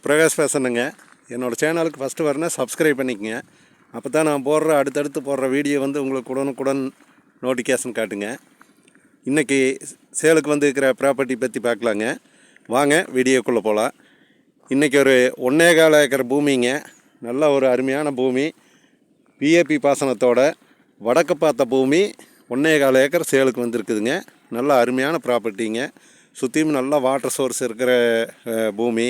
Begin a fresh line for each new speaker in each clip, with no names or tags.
பிரகாஷ் பேசுகிறேங்க. என்னோடய சேனலுக்கு ஃபஸ்ட்டு வரணும் சப்ஸ்கிரைப் பண்ணிக்கங்க. அப்போ தான் நான் அடுத்தடுத்து போடுற வீடியோ உங்களுக்கு உடனுக்குடன் நோட்டிஃபிகேஷன் காட்டுங்க. இன்றைக்கி சேலுக்கு இருக்கிற ப்ராப்பர்ட்டி பற்றி பார்க்கலாங்க. வாங்க வீடியோக்குள்ளே போகலாம். இன்றைக்கி ஒரு 1.25 ஏக்கர் பூமிங்க. நல்ல ஒரு அருமையான பூமி. பிஏபி பாசனத்தோட வடக்கு பார்த்த பூமி 1.25 ஏக்கர் சேலுக்கு வந்திருக்குதுங்க. நல்ல அருமையான ப்ராப்பர்ட்டிங்க. சுற்றியும் நல்லா வாட்டர் சோர்ஸ் இருக்கிற பூமி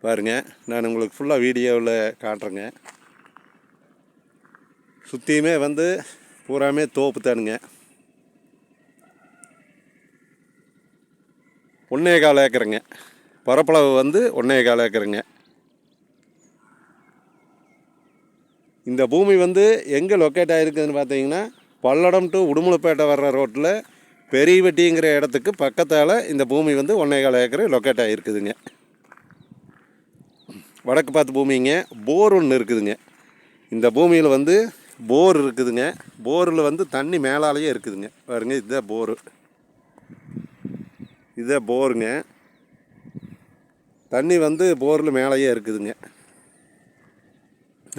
பாருங்கள். நான் உங்களுக்கு ஃபுல்லாக வீடியோவில் காட்டுறேங்க. சுற்றியுமே பூராமே தோப்பு தானுங்க. 1.25 ஏக்கருங்க. பரப்பளவு 1.25 ஏக்கருங்க. இந்த பூமி எங்கே லொக்கேட் ஆகிருக்குதுன்னு பார்த்தீங்கன்னா, பல்லடம் டு உடுமலைப்பேட்டை வர்ற ரோட்டில் பெரியவட்டிங்கிற இடத்துக்கு பக்கத்தால் இந்த பூமி 1.25 ஏக்கர் லொக்கேட் ஆகிருக்குதுங்க. வடக்கு பார்த்து பூமிங்க. போர் ஒன்று இருக்குதுங்க. இந்த பூமியில் போர் இருக்குதுங்க. போரில் தண்ணி மேலாலேயே இருக்குதுங்க. பாருங்க, இதுதான் போரு. இதுதான் போருங்க. தண்ணி போரில் மேலேயே இருக்குதுங்க.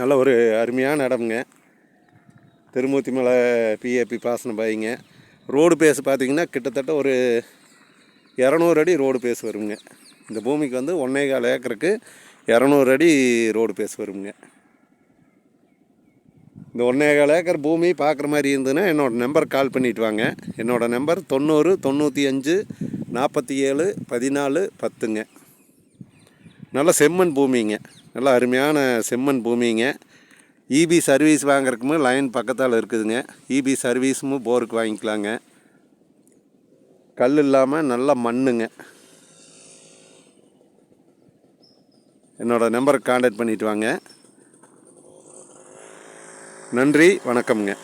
நல்ல ஒரு அருமையான இடமுங்க. திருமூர்த்தி மலை பிஏபி பாசனம் பாய்ங்க. ரோடு பேஸ் பார்த்திங்கன்னா கிட்டத்தட்ட ஒரு 200 அடி ரோடு பேஸ் வருங்க. இந்த பூமிக்கு 1.25 ஏக்கருக்கு 200 அடி ரோடு பேஸ் வருங்க. இந்த 1.25 ஏக்கர் பூமி பார்க்குற மாதிரி இருந்ததுன்னா என்னோடய நம்பர் கால் பண்ணிவிட்டு வாங்க. என்னோடய நம்பர் 90 95 47 14 10ங்க. நல்ல செம்மண் பூமிங்க. நல்ல அருமையான செம்மண் பூமிங்க. இபி சர்வீஸ் வாங்குறதுக்குமே லைன் பக்கத்தால் இருக்குதுங்க. இபி சர்வீஸும் போருக்கு வாங்கிக்கலாங்க. கல் இல்லாமல் நல்ல மண்ணுங்க. என்னோடய நம்பருக்கு கான்டாக்ட் பண்ணிவிட்டு வாங்க. நன்றி, வணக்கம்ங்க.